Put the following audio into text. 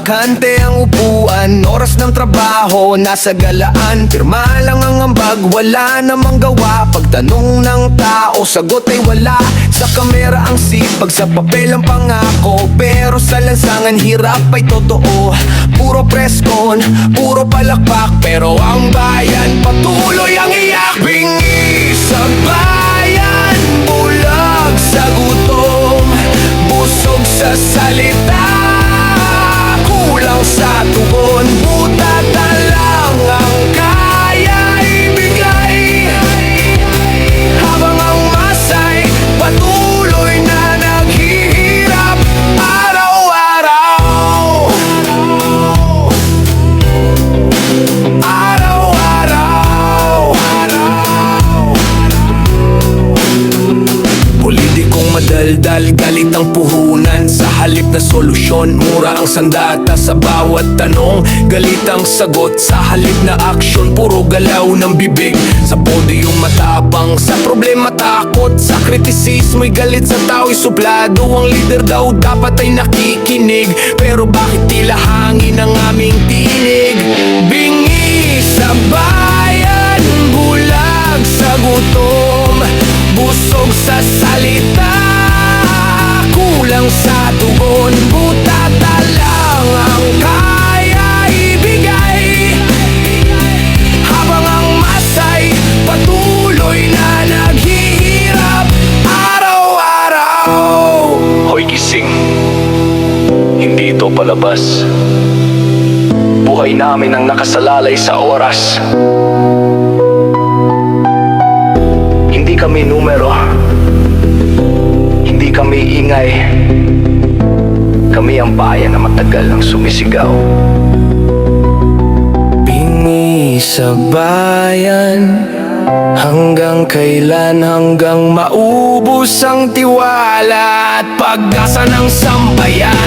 Bakante ang upuan, oras ng trabaho nasa galaan. Pirma lang ang ambag, wala namang gawa. Pagtanong ng tao, sagot ay wala. Sa kamera ang sipag, sa papel ang pangako. Pero sa lansangan, hirap ay totoo. Puro press con, puro palakpak. Pero ang bayan, patuloy ang iyak. Bingi sa bayan, bulag sa gutom, busog sa salita, kulang sa tugon. Butata lang ang kaya ibigay, habang ang masay patuloy na naghihirap araw-araw. Politikong madaldal, galit ang puhunan. Sa halip na solusyon, mura ang sandata sa bawat tanong. Galit ang sagot sa halip na aksyon, puro galaw ng bibig. Sa podyum matapang, sa problema takot. Sa kritisismo'y galit, sa tao'y suplado. Ang leader daw dapat ay nakikinig, pero bakit tila hangin ang aming tinig? Bingi sa bayan, bulag sa gutom, busog sa salita, kulang sa tugon. Butata lang ang kaya ibigay, habang ang masay patuloy na naghihirap araw-araw. Hoy gising, hindi ito palabas. Buhay namin ang nakasalalay sa oras. Hindi kami numero, hindi kami ingay. Kami ang bayan na matagal nang sumisigaw. Bingi sa bayan, hanggang kailan? Hanggang maubos ang tiwala at pag-asa ng sambayan.